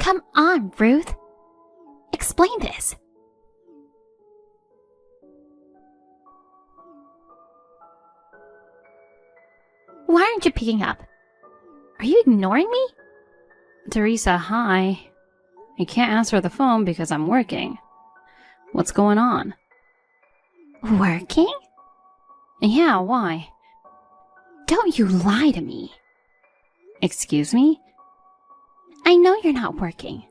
Come on, Ruth. Explain this. Why aren't you picking up? Are you ignoring me? Teresa, hi. I can't answer the phone because I'm working. What's going on? Working? Yeah, why? Don't you lie to me. Excuse me? I know you're not working.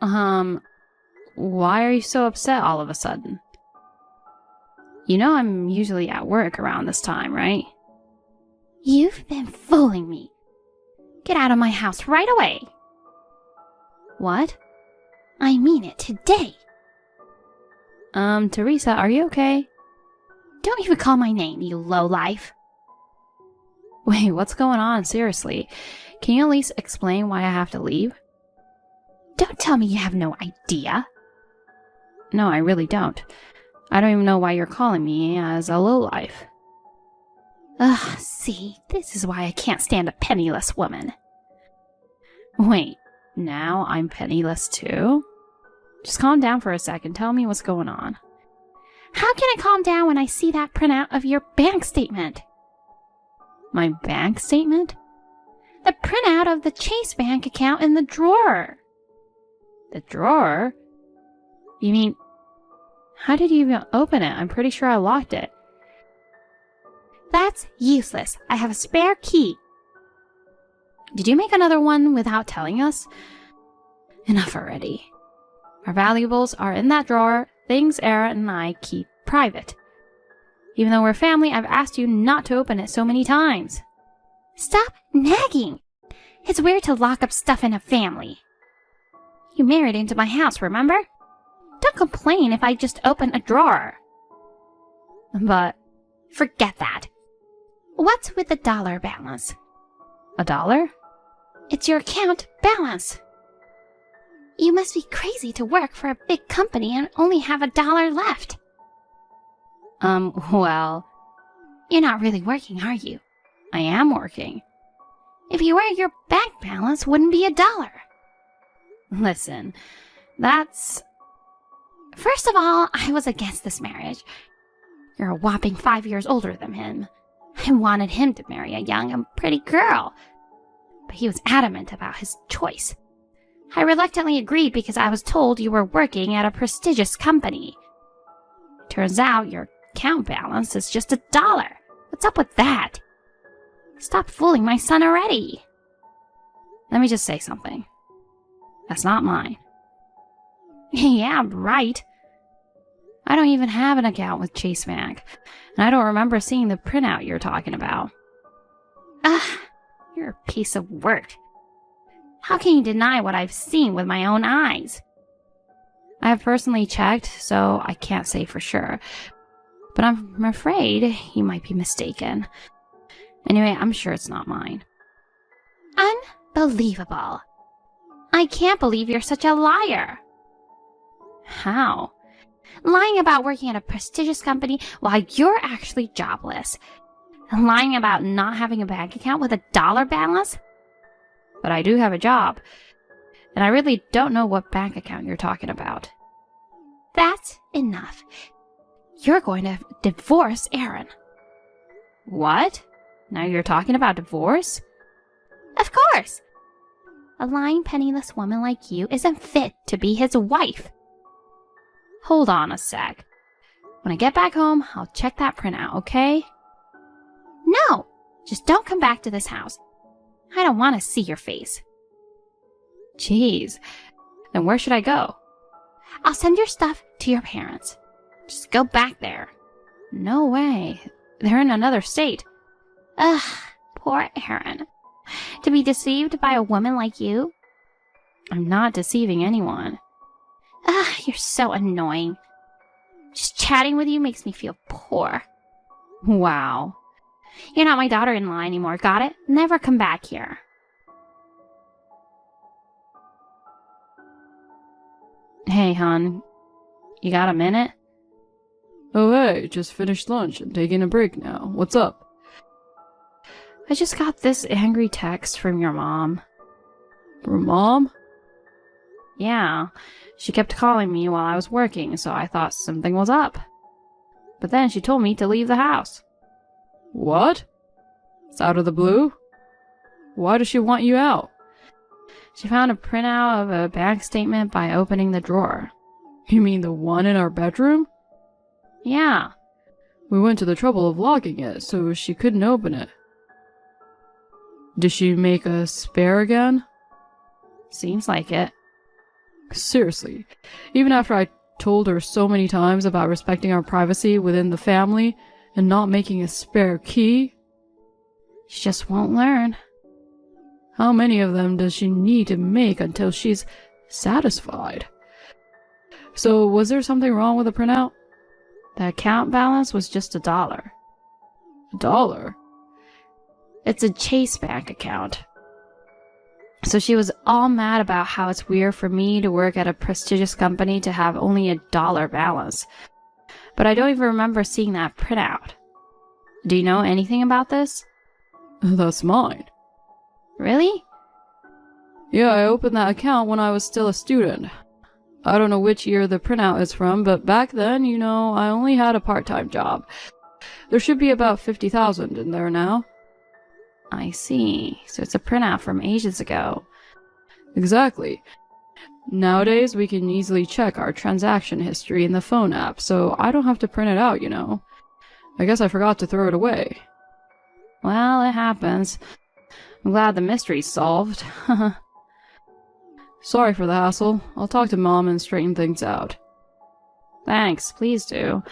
Why are you so upset all of a sudden? You know I'm usually at work around this time, right? You've been fooling me. Get out of my house right away. What? I mean it today. Teresa, are you okay? Don't even call my name, you lowlife. Wait, what's going on? Seriously. Can you at least explain why I have to leave? Don't tell me you have no idea. No, I really don't. I don't even know why you're calling me as a lowlife. Ugh, see, this is why I can't stand a penniless woman. Wait, now I'm penniless too? Just calm down for a second. Tell me what's going on. How can I calm down when I see that printout of your bank statement? My bank statement? The printout of the Chase Bank account in the drawer. The drawer? You mean, how did you even open it? I'm pretty sure I locked it. That's useless. I have a spare key. Did you make another one without telling us? Enough already. Our valuables are in that drawer, things Aaron and I keep private. Even though we're family, I've asked you not to open it so many times. Stop nagging. It's weird to lock up stuff in a family. You married into my house, remember? Don't complain if I just open a drawer. But forget that. What's with the dollar balance? $1? It's your account balance. You must be crazy to work for a big company and only have $1 left. Well... You're not really working, are you? I am working. If you were, your bank balance wouldn't be $1. Listen, that's... First of all, I was against this marriage. You're a whopping 5 years older than him. I wanted him to marry a young and pretty girl. But he was adamant about his choice. I reluctantly agreed because I was told you were working at a prestigious company. Turns out your account balance is just $1. What's up with that? Stop fooling my son already. Let me just say something. That's not mine. Yeah, right. I don't even have an account with Chase Bank, and I don't remember seeing the printout you're talking about. Ugh, you're a piece of work. How can you deny what I've seen with my own eyes? I have personally checked, so I can't say for sure. But I'm afraid you might be mistaken. Anyway, I'm sure it's not mine. Unbelievable. I can't believe you're such a liar. How? Lying about working at a prestigious company while you're actually jobless. And lying about not having a bank account with $1 balance? But I do have a job. And I really don't know what bank account you're talking about. That's enough. You're going to divorce Aaron. What? Now you're talking about divorce? Of course. A lying, penniless woman like you isn't fit to be his wife. Hold on a sec. When I get back home, I'll check that printout, okay? No! Just don't come back to this house. I don't want to see your face. Jeez. Then where should I go? I'll send your stuff to your parents. Just go back there. No way. They're in another state. Ugh, poor Aaron. To be deceived by a woman like you? I'm not deceiving anyone. Ugh, you're so annoying. Just chatting with you makes me feel poor. Wow. You're not my daughter-in-law anymore, got it? Never come back here. Hey, hon. You got a minute? Oh, hey, just finished lunch and taking a break now. What's up? I just got this angry text from your mom. From Mom? Yeah, she kept calling me while I was working, so I thought something was up. But then she told me to leave the house. What? It's out of the blue? Why does she want you out? She found a printout of a bank statement by opening the drawer. You mean the one in our bedroom? Yeah. We went to the trouble of locking it so she couldn't open it. Did she make a spare again? Seems like it. Seriously, even after I told her so many times about respecting our privacy within the family and not making a spare key? She just won't learn. How many of them does she need to make until she's satisfied? So, was there something wrong with the printout? The account balance was just $1. $1? It's a Chase Bank account. So she was all mad about how it's weird for me to work at a prestigious company to have only $1 balance. But I don't even remember seeing that printout. Do you know anything about this? That's mine. Really? Yeah, I opened that account when I was still a student. I don't know which year the printout is from, but back then, I only had a part-time job. There should be about 50,000 in there now. I see. So it's a printout from ages ago. Exactly. Nowadays, we can easily check our transaction history in the phone app, so I don't have to print it out, I guess I forgot to throw it away. Well, it happens. I'm glad the mystery's solved. Sorry for the hassle. I'll talk to Mom and straighten things out. Thanks, please do.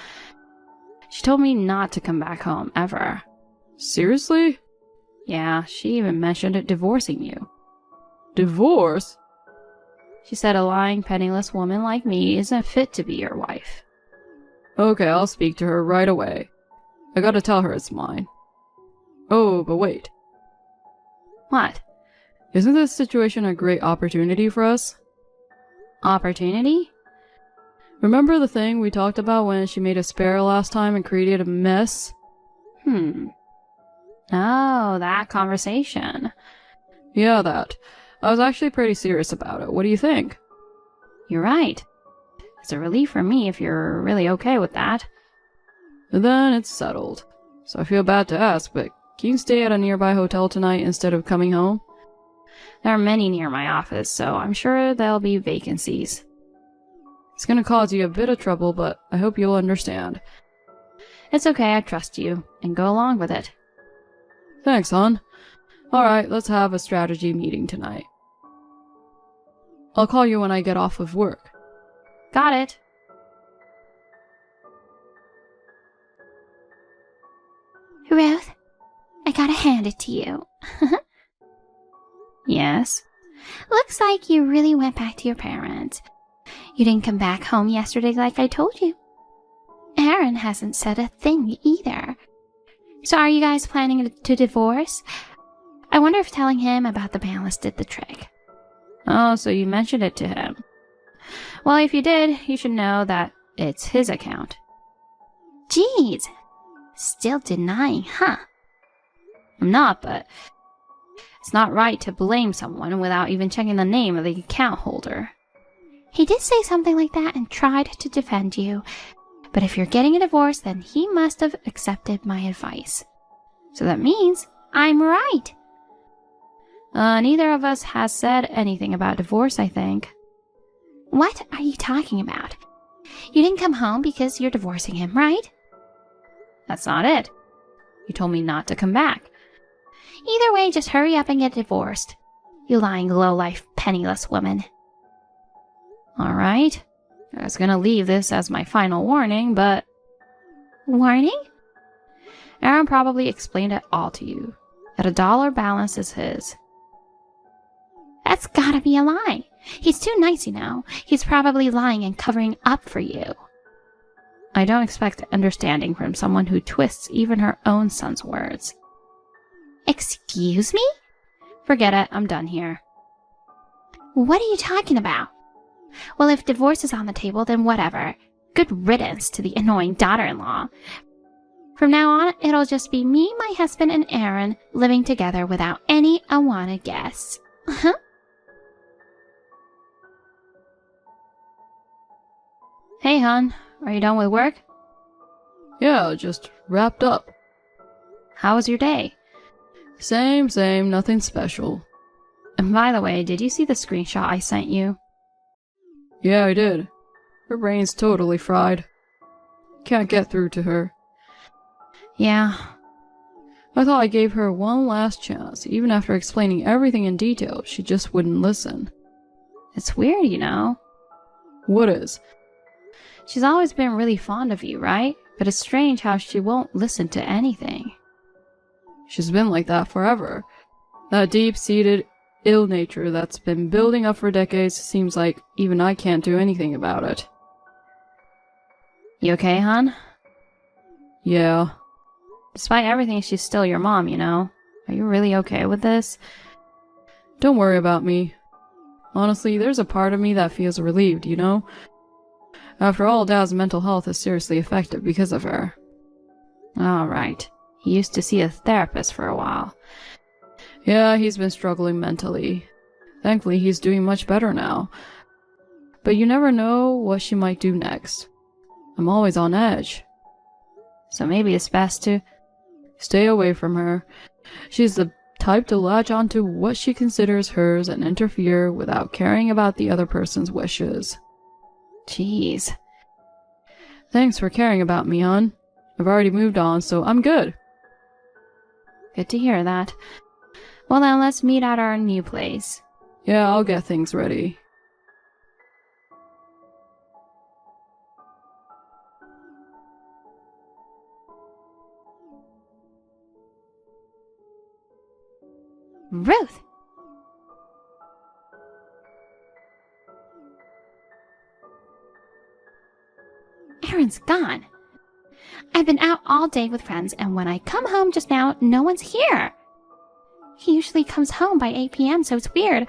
She told me not to come back home, ever. Seriously? Yeah, she even mentioned divorcing you. Divorce? She said a lying, penniless woman like me isn't fit to be your wife. Okay, I'll speak to her right away. I gotta tell her it's mine. Oh, but wait. What? Isn't this situation a great opportunity for us? Opportunity? Remember the thing we talked about when she made a spare last time and created a mess? Oh, that conversation. Yeah, that. I was actually pretty serious about it. What do you think? You're right. It's a relief for me if you're really okay with that. Then it's settled. So I feel bad to ask, but can you stay at a nearby hotel tonight instead of coming home? There are many near my office, so I'm sure there'll be vacancies. It's gonna cause you a bit of trouble, but I hope you'll understand. It's okay, I trust you, and go along with it. Thanks, hon. Alright, let's have a strategy meeting tonight. I'll call you when I get off of work. Got it. Ruth, I gotta hand it to you. Yes? Looks like you really went back to your parents. You didn't come back home yesterday like I told you. Aaron hasn't said a thing either. So are you guys planning to divorce? I wonder if telling him about the balance did the trick. Oh, so you mentioned it to him. Well, if you did, you should know that it's his account. Jeez. Still denying, huh? I'm not, but it's not right to blame someone without even checking the name of the account holder. He did say something like that and tried to defend you. But if you're getting a divorce, then he must have accepted my advice. So that means I'm right. Neither of us has said anything about divorce, I think. What are you talking about? You didn't come home because you're divorcing him, right? That's not it. You told me not to come back. Either way, just hurry up and get divorced. You lying, low-life, penniless woman. All right. I was gonna leave this as my final warning, but... Warning? Aaron probably explained it all to you. That $1 balance is his. That's gotta be a lie. He's too nice, He's probably lying and covering up for you. I don't expect understanding from someone who twists even her own son's words. Excuse me? Forget it, I'm done here. What are you talking about? Well, if divorce is on the table, then whatever. Good riddance to the annoying daughter-in-law. From now on, it'll just be me, my husband, and Aaron living together without any unwanted guests. Hey, hon. Are you done with work? Yeah, just wrapped up. How was your day? Same, nothing special. And by the way, did you see the screenshot I sent you? Yeah, I did. Her brain's totally fried. Can't get through to her. Yeah. I thought I gave her one last chance. Even after explaining everything in detail, she just wouldn't listen. It's weird, you know. What is? She's always been really fond of you, right? But it's strange how she won't listen to anything. She's been like that forever. That deep-seated ill nature that's been building up for decades seems like even I can't do anything about it. You okay, hon? Yeah. Despite everything, she's still your mom, you know? Are you really okay with this? Don't worry about me. Honestly, there's a part of me that feels relieved, you know? After all, Dad's mental health is seriously affected because of her. Alright. He used to see a therapist for a while. Yeah, he's been struggling mentally. Thankfully, he's doing much better now. But you never know what she might do next. I'm always on edge. So maybe it's best to stay away from her. She's the type to latch onto what she considers hers and interfere without caring about the other person's wishes. Jeez. Thanks for caring about me, hon. I've already moved on, so I'm good. Good to hear that. Well then, let's meet at our new place. Yeah, I'll get things ready. Ruth! Aaron's gone. I've been out all day with friends, and when I come home just now, no one's here. He usually comes home by 8 p.m., so it's weird.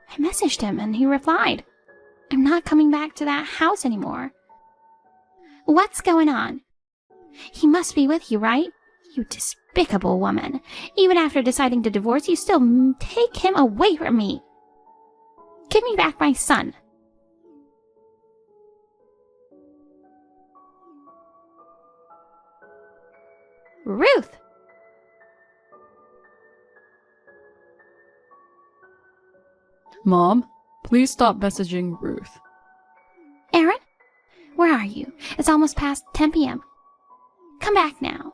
I messaged him, and he replied, I'm not coming back to that house anymore. What's going on? He must be with you, right? You despicable woman. Even after deciding to divorce, you still take him away from me. Give me back my son. Ruth! Mom, please stop messaging Ruth. Aaron? Where are you? It's almost past 10 p.m. Come back now.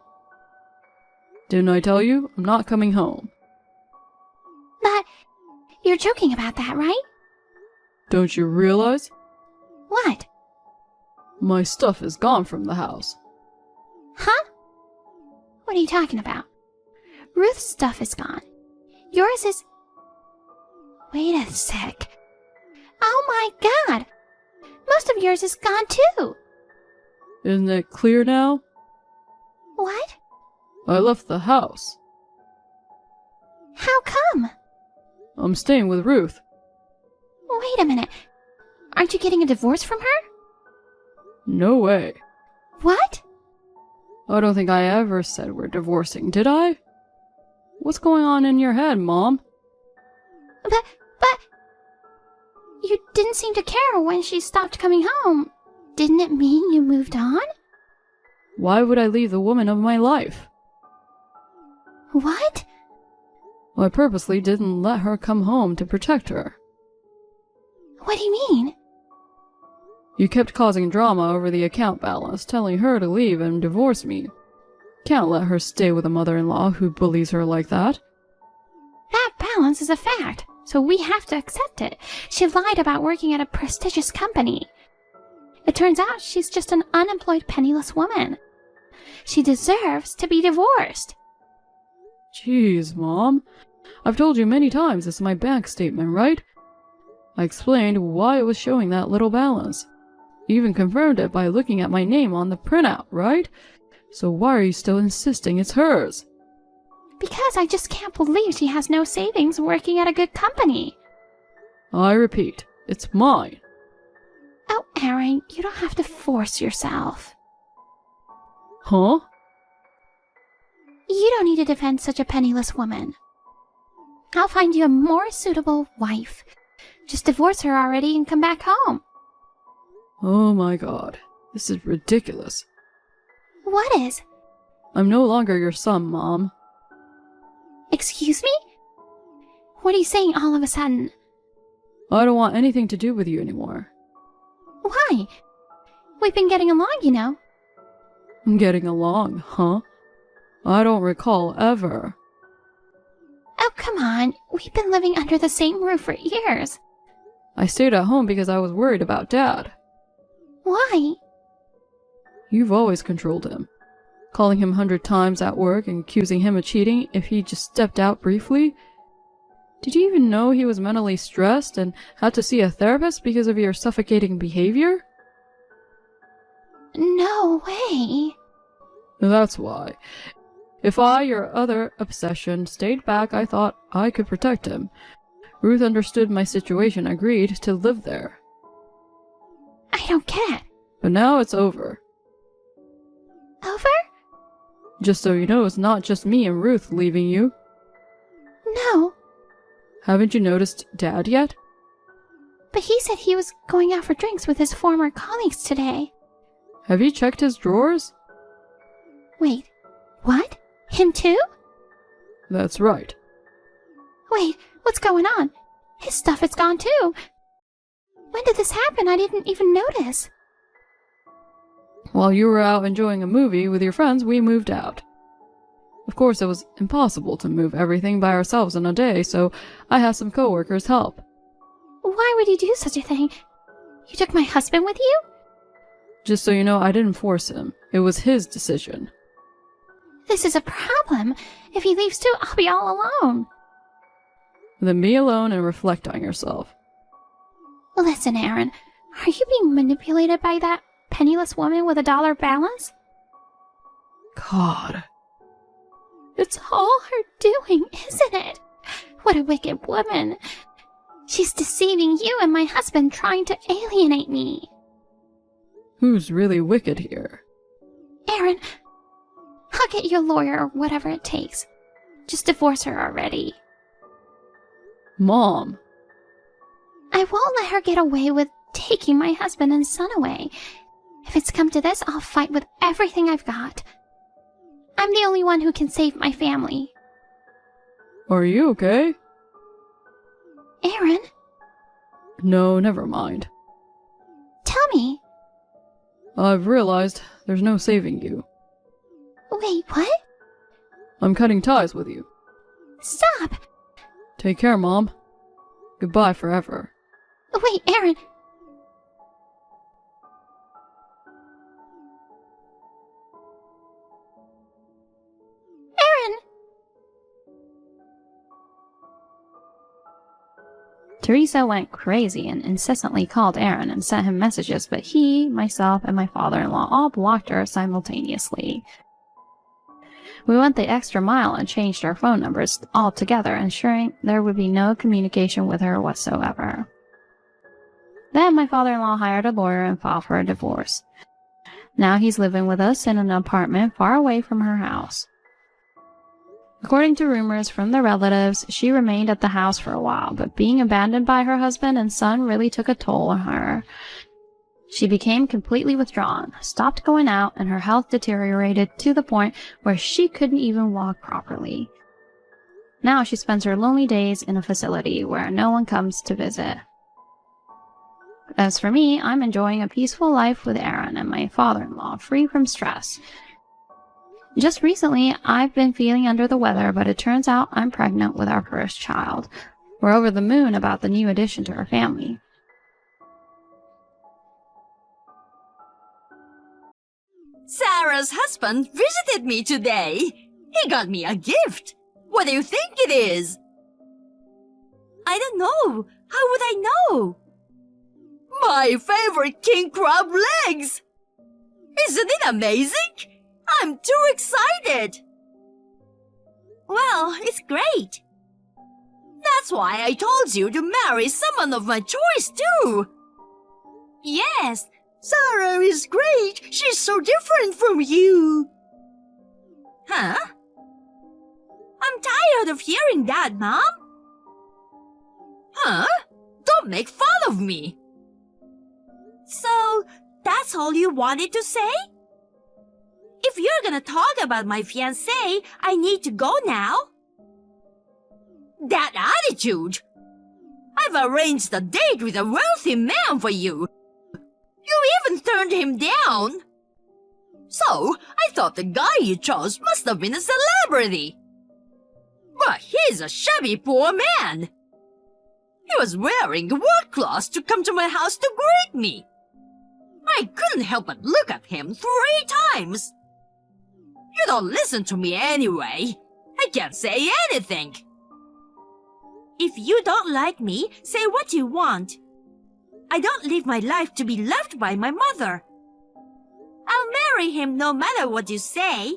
Didn't I tell you? I'm not coming home. But you're joking about that, right? Don't you realize? What? My stuff is gone from the house. Huh? What are you talking about? Ruth's stuff is gone. Yours is... Wait a sec. Oh my god! Most of yours is gone too! Isn't it clear now? What? I left the house. How come? I'm staying with Ruth. Wait a minute. Aren't you getting a divorce from her? No way. What? I don't think I ever said we're divorcing, did I? What's going on in your head, Mom? But... You didn't seem to care when she stopped coming home. Didn't it mean you moved on? Why would I leave the woman of my life? What? I purposely didn't let her come home to protect her. What do you mean? You kept causing drama over the account balance, telling her to leave and divorce me. Can't let her stay with a mother-in-law who bullies her like that. That balance is a fact, so we have to accept it. She lied about working at a prestigious company. It turns out she's just an unemployed, penniless woman. She deserves to be divorced. Jeez, Mom. I've told you many times this is my bank statement, right? I explained why it was showing that little balance. Even confirmed it by looking at my name on the printout, right? So why are you still insisting it's hers? Because I just can't believe she has no savings working at a good company. I repeat, it's mine. Oh, Aaron, you don't have to force yourself. Huh? You don't need to defend such a penniless woman. I'll find you a more suitable wife. Just divorce her already and come back home. Oh my god. This is ridiculous. What is? I'm no longer your son, Mom. Excuse me? What are you saying all of a sudden? I don't want anything to do with you anymore. Why? We've been getting along, you know. Getting along, huh? I don't recall ever. Oh, come on. We've been living under the same roof for years. I stayed at home because I was worried about Dad. Why? You've always controlled him. Calling him 100 times at work and accusing him of cheating if he just stepped out briefly. Did you even know he was mentally stressed and had to see a therapist because of your suffocating behavior? No way. That's why. If I, your other obsession, stayed back, I thought I could protect him. Ruth understood my situation, agreed to live there. I don't get it. But now it's over. Over? Just so you know, it's not just me and Ruth leaving you. No. Haven't you noticed Dad yet? But he said he was going out for drinks with his former colleagues today. Have you checked his drawers? Wait, what? Him too? That's right. Wait, what's going on? His stuff is gone too. When did this happen? I didn't even notice. While you were out enjoying a movie with your friends, we moved out. Of course, it was impossible to move everything by ourselves in a day, so I had some coworkers help. Why would you do such a thing? You took my husband with you? Just so you know, I didn't force him. It was his decision. This is a problem. If he leaves too, I'll be all alone. Then be alone and reflect on yourself. Listen, Aaron, are you being manipulated by that penniless woman with $1 balance? God. It's all her doing, isn't it? What a wicked woman. She's deceiving you and my husband, trying to alienate me. Who's really wicked here? Aaron, I'll get you a lawyer or whatever it takes. Just divorce her already. Mom. I won't let her get away with taking my husband and son away. If it's come to this, I'll fight with everything I've got. I'm the only one who can save my family. Are you okay? Aaron? No, never mind. Tell me. I've realized there's no saving you. Wait, what? I'm cutting ties with you. Stop! Take care, Mom. Goodbye forever. Wait, Aaron. Aaron! Teresa went crazy and incessantly called Aaron and sent him messages, but he, myself, and my father-in-law all blocked her simultaneously. We went the extra mile and changed our phone numbers altogether, ensuring there would be no communication with her whatsoever. Then my father-in-law hired a lawyer and filed for a divorce. Now he's living with us in an apartment far away from her house. According to rumors from the relatives, she remained at the house for a while, but being abandoned by her husband and son really took a toll on her. She became completely withdrawn, stopped going out, and her health deteriorated to the point where she couldn't even walk properly. Now she spends her lonely days in a facility where no one comes to visit. As for me, I'm enjoying a peaceful life with Aaron and my father-in-law, free from stress. Just recently, I've been feeling under the weather, but it turns out I'm pregnant with our first child. We're over the moon about the new addition to our family. Sarah's husband visited me today. He got me a gift. What do you think it is? I don't know. How would I know? My favorite king crab legs! Isn't it amazing? I'm too excited! Well, it's great. That's why I told you to marry someone of my choice, too. Yes, Sarah is great. She's so different from you. Huh? I'm tired of hearing that, Mom. Huh? Don't make fun of me. So, That's all you wanted to say? If you're gonna talk about my fiancé, I need to go now. That attitude! I've arranged a date with a wealthy man for you. You even turned him down. So, I thought the guy you chose must have been a celebrity. But he's a shabby poor man. He was wearing work clothes to come to my house to greet me. I couldn't help but look at him 3 times. You don't listen to me anyway. I can't say anything. If you don't like me, say what you want. I don't live my life to be loved by my mother. I'll marry him no matter what you say.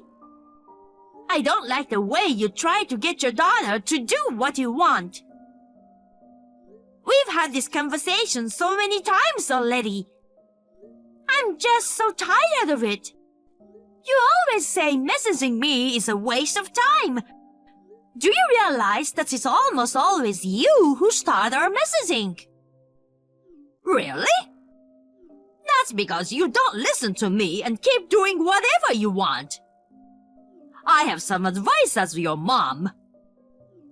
I don't like the way you try to get your daughter to do what you want. We've had this conversation so many times already. I'm just so tired of it. You always say messaging me is a waste of time. Do you realize that it's almost always you who start our messaging? Really? That's because you don't listen to me and keep doing whatever you want. I have some advice as your mom.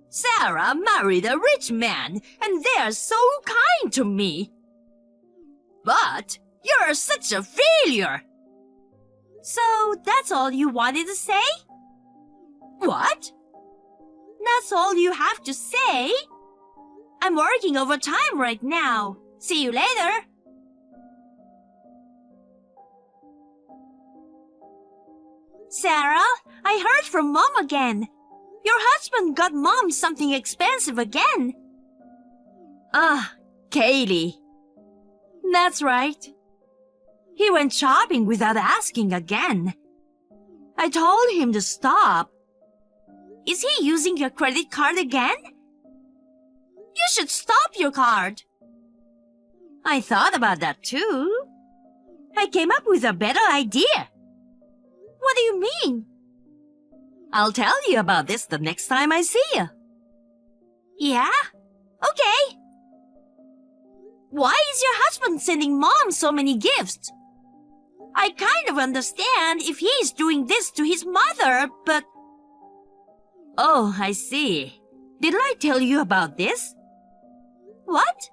Sarah married a rich man, and they're so kind to me. But you're such a failure. So that's all you wanted to say? What? That's all you have to say? I'm working overtime right now. See you later. Sarah, I heard from Mom again. Your husband got Mom something expensive again. Kaylee. That's right. He went shopping without asking again. I told him to stop. Is he using your credit card again? You should stop your card. I thought about that too. I came up with a better idea. What do you mean? I'll tell you about this the next time I see you. Yeah? Okay. Why is your husband sending Mom so many gifts? I kind of understand if he's doing this to his mother, but... Oh, I see. Did I tell you about this? What?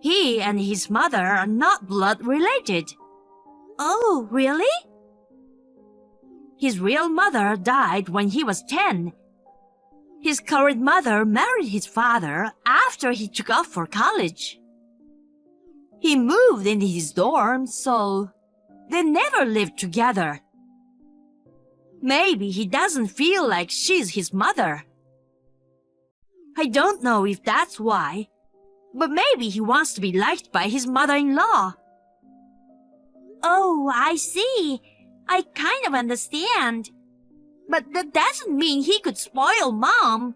He and his mother are not blood related. Oh, really? His real mother died when he was 10. His current mother married his father after he took off for college. He moved in his dorm, so they never lived together. Maybe he doesn't feel like she's his mother. I don't know if that's why, but maybe he wants to be liked by his mother-in-law. Oh, I see. I kind of understand. But that doesn't mean he could spoil Mom.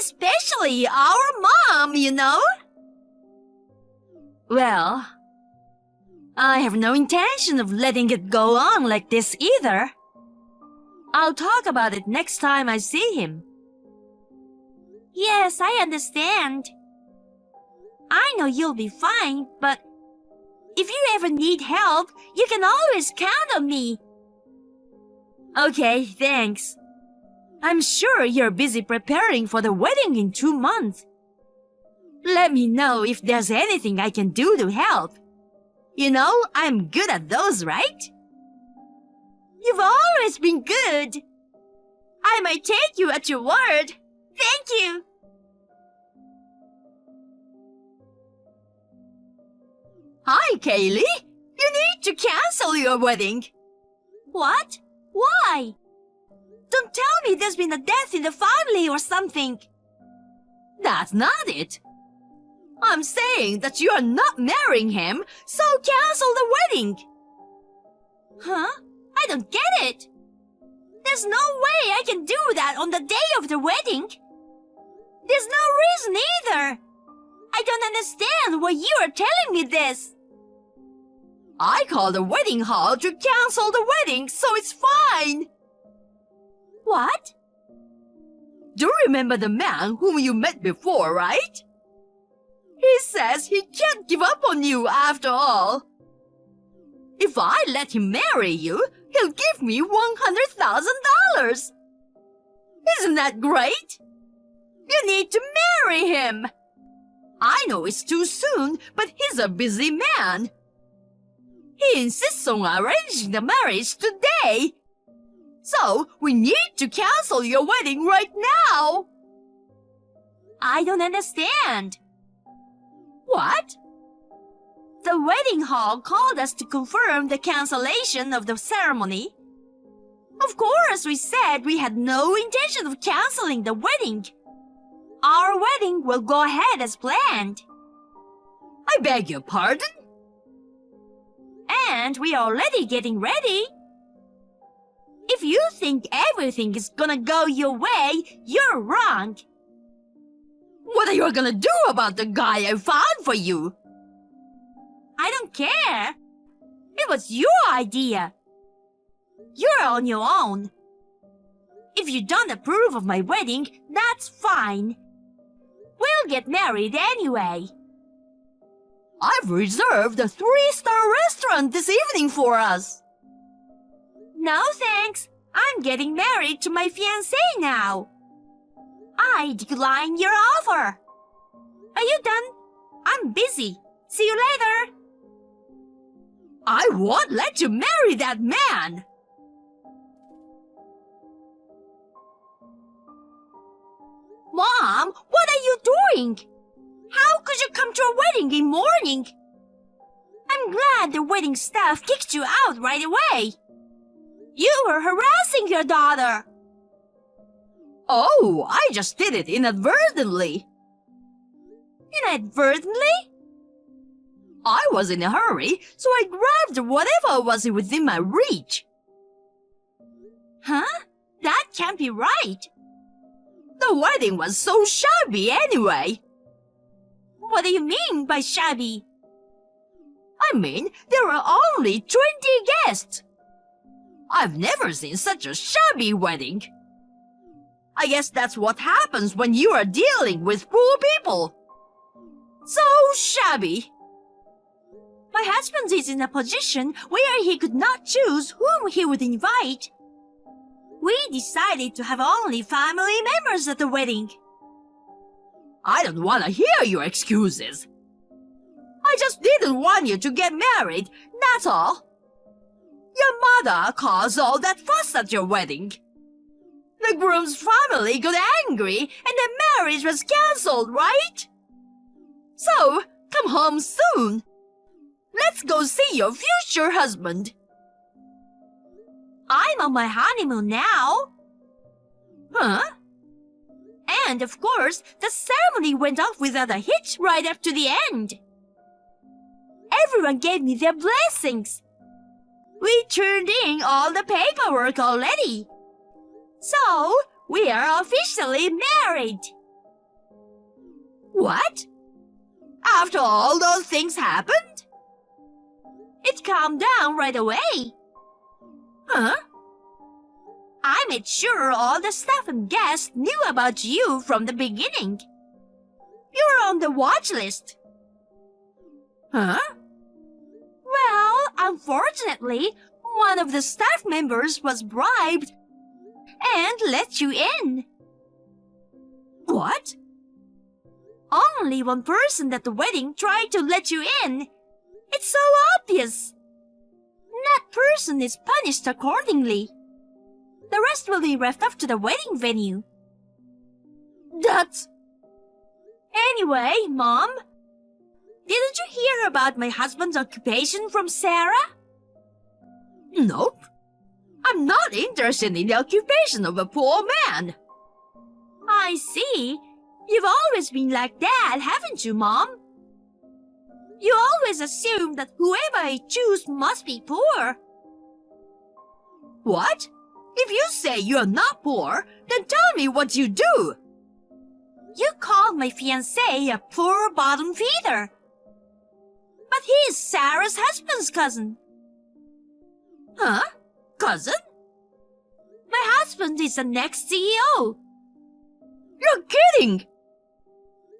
Especially our mom, you know? Well, I have no intention of letting it go on like this either. I'll talk about it next time I see him. Yes, I understand. I know you'll be fine, but if you ever need help, you can always count on me. Okay, thanks. I'm sure you're busy preparing for the wedding in 2 months. Let me know if there's anything I can do to help. You know, I'm good at those, right? You've always been good. I might take you at your word. Thank you. Hi, Kaylee. You need to cancel your wedding. What? Why? Don't tell me there's been a death in the family or something. That's not it. I'm saying that you are not marrying him, so cancel the wedding. Huh? I don't get it. There's no way I can do that on the day of the wedding. There's no reason either. I don't understand why you are telling me this. I called the wedding hall to cancel the wedding, so it's fine. What? Do you remember the man whom you met before, right? He says he can't give up on you after all. If I let him marry you, he'll give me $100,000. Isn't that great? You need to marry him. I know it's too soon, but he's a busy man. He insists on arranging the marriage today. So, we need to cancel your wedding right now. I don't understand. What? The wedding hall called us to confirm the cancellation of the ceremony. Of course, we said we had no intention of canceling the wedding. Our wedding will go ahead as planned. I beg your pardon? And we are already getting ready. If you think everything is gonna go your way, you're wrong. What are you gonna do about the guy I found for you? I don't care. It was your idea. You're on your own. If you don't approve of my wedding, that's fine. We'll get married anyway. I've reserved a 3-star restaurant this evening for us. No thanks. I'm getting married to my fiancé now. I decline your offer. Are you done? I'm busy. See you later. I won't let you marry that man. Mom, what are you doing? How could you come to a wedding in morning? I'm glad the wedding staff kicked you out right away. You were harassing your daughter. Oh, I just did it inadvertently. Inadvertently? I was in a hurry, so I grabbed whatever was within my reach. Huh? That can't be right. The wedding was so shabby anyway. What do you mean by shabby? I mean, there were only 20 guests. I've never seen such a shabby wedding. I guess that's what happens when you are dealing with poor people. So shabby. My husband is in a position where he could not choose whom he would invite. We decided to have only family members at the wedding. I don't want to hear your excuses. I just didn't want you to get married, that's all. Your mother caused all that fuss at your wedding. The groom's family got angry and the marriage was cancelled, right? So, come home soon. Let's go see your future husband. I'm on my honeymoon now. Huh? And of course, the ceremony went off without a hitch right up to the end. Everyone gave me their blessings. We turned in all the paperwork already. So, we are officially married. What? After all those things happened? It calmed down right away. Huh? I made sure all the staff and guests knew about you from the beginning. You were on the watch list. Huh? Well, unfortunately, one of the staff members was bribed and let you in. What? Only one person at the wedding tried to let you in. It's so obvious. That person is punished accordingly. The rest will be left up to the wedding venue. That's... Anyway, Mom, didn't you hear about my husband's occupation from Sarah? Nope. I'm not interested in the occupation of a poor man. I see. You've always been like that, haven't you, Mom? You always assume that whoever I choose must be poor. What? If you say you're not poor, then tell me what you do. You called my fiancé a poor bottom feeder. But he is Sarah's husband's cousin. Huh? Cousin? My husband is the next CEO. You're kidding!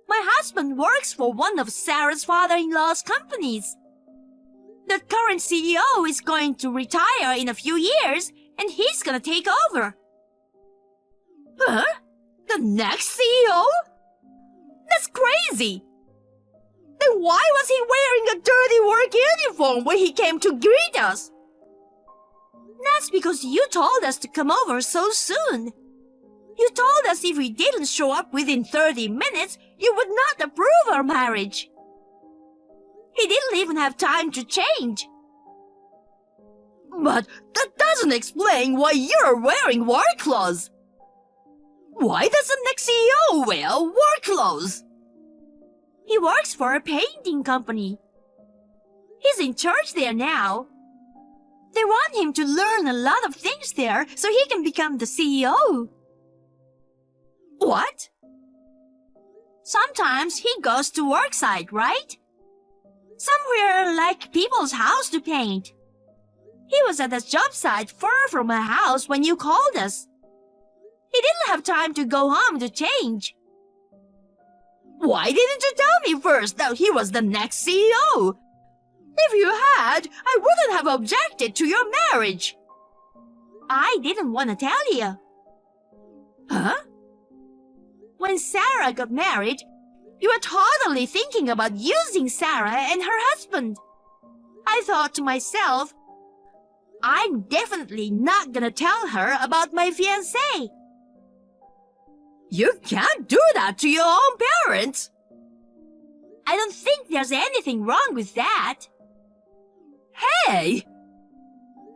My husband works for one of Sarah's father-in-law's companies. The current CEO is going to retire in a few years, and he's gonna take over. Huh? The next CEO? That's crazy! Then why was he wearing a dirty work uniform when he came to greet us? That's because you told us to come over so soon. You told us if we didn't show up within 30 minutes, you would not approve our marriage. He didn't even have time to change. But that doesn't explain why you're wearing work clothes. Why does the next CEO wear work clothes? He works for a painting company. He's in charge there now. They want him to learn a lot of things there so he can become the CEO. What? Sometimes he goes to work site, right? Somewhere like people's house to paint. He was at a job site far from my house when you called us. He didn't have time to go home to change. Why didn't you tell me first that he was the next CEO? If you had, I wouldn't have objected to your marriage. I didn't want to tell you. Huh? When Sarah got married, you were totally thinking about using Sarah and her husband. I thought to myself, I'm definitely not gonna tell her about my fiancé. You can't do that to your own parents. I don't think there's anything wrong with that. Hey!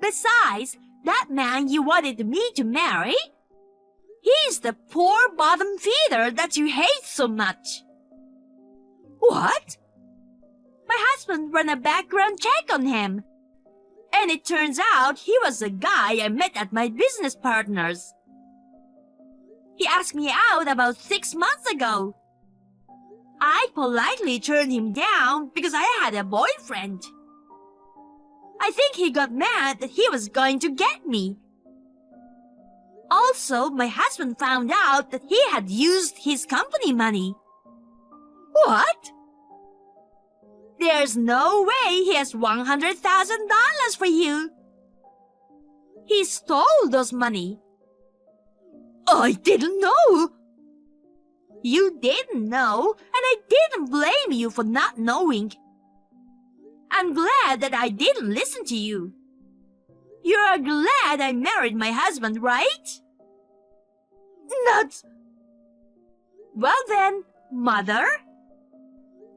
Besides, that man you wanted me to marry, he's the poor bottom feeder that you hate so much. What? My husband ran a background check on him. And it turns out he was a guy I met at my business partner's. He asked me out about 6 months ago. I politely turned him down because I had a boyfriend. I think he got mad that he was going to get me. Also, my husband found out that he had used his company money. What? There's no way he has $100,000 for you. He stole those money. I didn't know. You didn't know, and I didn't blame you for not knowing. I'm glad that I didn't listen to you. You're glad I married my husband, right? Not. Well then, Mother,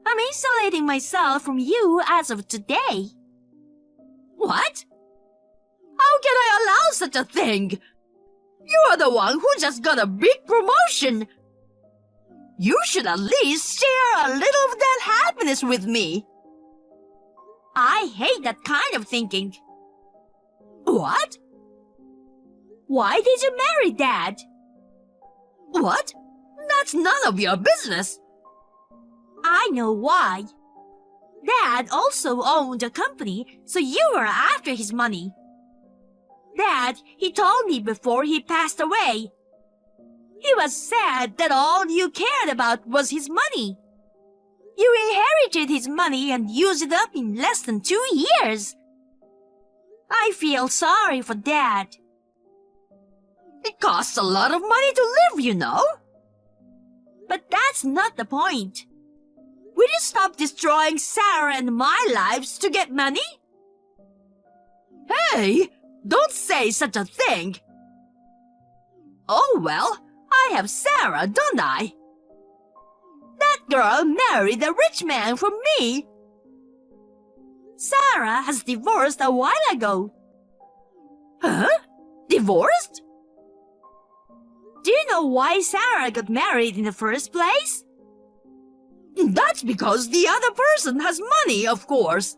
I'm isolating myself from you as of today. What? How can I allow such a thing? You are the one who just got a big promotion. You should at least share a little of that happiness with me. I hate that kind of thinking. What? Why did you marry Dad? What? That's none of your business. I know why. Dad also owned a company, so you were after his money. Dad, he told me before he passed away. He was sad that all you cared about was his money. You inherited his money and used it up in less than 2 years. I feel sorry for Dad. It costs a lot of money to live, you know. But that's not the point. Will you stop destroying Sarah and my lives to get money? Hey, don't say such a thing. Oh well, I have Sarah, don't I? That girl married a rich man for me. Sarah has divorced a while ago. Huh? Divorced? Do you know why Sarah got married in the first place? That's because the other person has money, of course.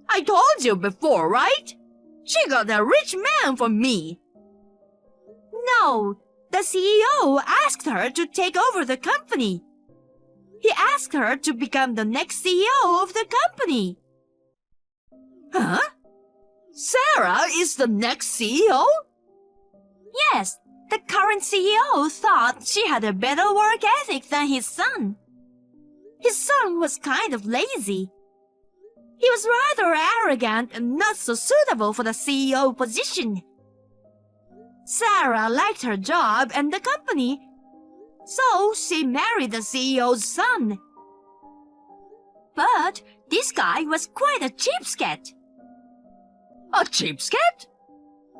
I told you before, right? She got a rich man for me. No, the CEO asked her to take over the company. He asked her to become the next CEO of the company. Huh? Sarah is the next CEO? Yes, the current CEO thought she had a better work ethic than his son. His son was kind of lazy. He was rather arrogant and not so suitable for the CEO position. Sarah liked her job and the company, so she married the CEO's son. But this guy was quite a cheapskate. A cheapskate?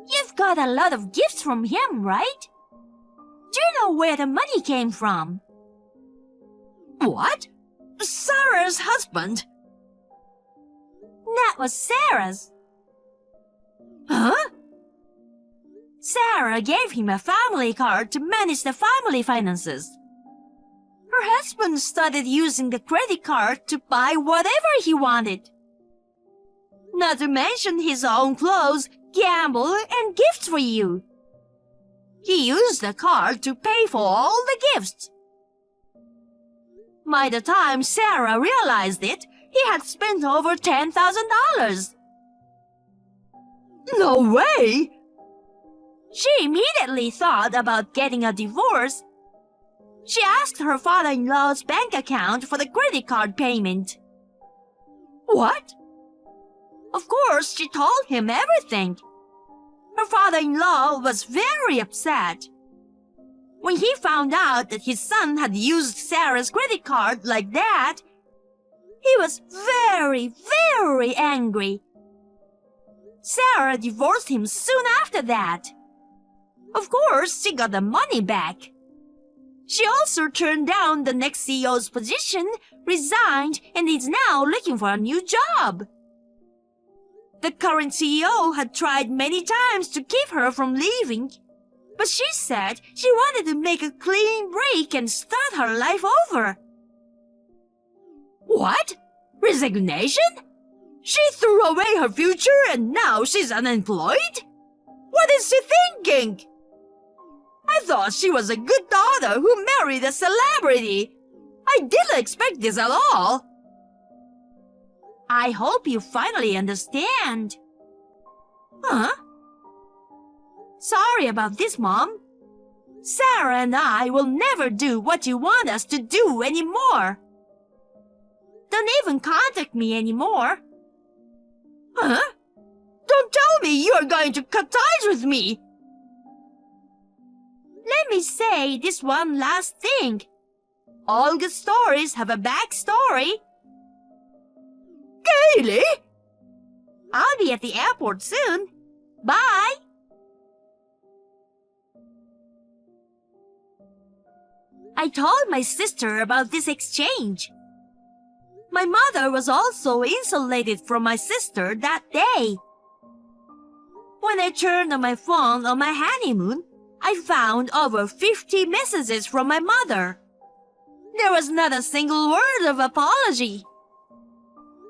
You've got a lot of gifts from him, right? Do you know where the money came from? What? Sarah's husband? That was Sarah's. Huh? Sarah gave him a family card to manage the family finances. Her husband started using the credit card to buy whatever he wanted. Not to mention his own clothes, gamble, and gifts for you. He used the card to pay for all the gifts. By the time Sarah realized it, he had spent over $10,000. No way! She immediately thought about getting a divorce. She asked her father-in-law's bank account for the credit card payment. What? Of course, she told him everything. Her father-in-law was very upset. When he found out that his son had used Sarah's credit card like that, he was very, very angry. Sarah divorced him soon after that. Of course, she got the money back. She also turned down the next CEO's position, resigned, and is now looking for a new job. The current CEO had tried many times to keep her from leaving, but she said she wanted to make a clean break and start her life over. What? Resignation? She threw away her future and now she's unemployed? What is she thinking? I thought she was a good daughter who married a celebrity. I didn't expect this at all. I hope you finally understand. Huh? Sorry about this, Mom. Sarah and I will never do what you want us to do anymore. Don't even contact me anymore. Huh? Don't tell me you are going to cut ties with me. Let me say this one last thing. All good stories have a backstory. Kaylee? I'll be at the airport soon. Bye. I told my sister about this exchange. My mother was also insulated from my sister that day. When I turned on my phone on my honeymoon, I found over 50 messages from my mother. There was not a single word of apology.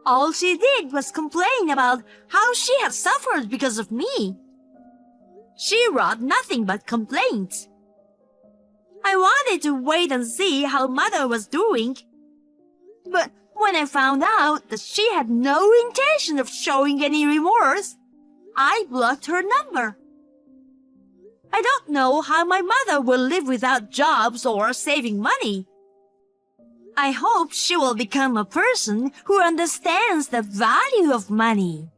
All she did was complain about how she had suffered because of me. She wrote nothing but complaints. I wanted to wait and see how Mother was doing. But when I found out that she had no intention of showing any remorse, I blocked her number. I don't know how my mother will live without jobs or saving money. I hope she will become a person who understands the value of money.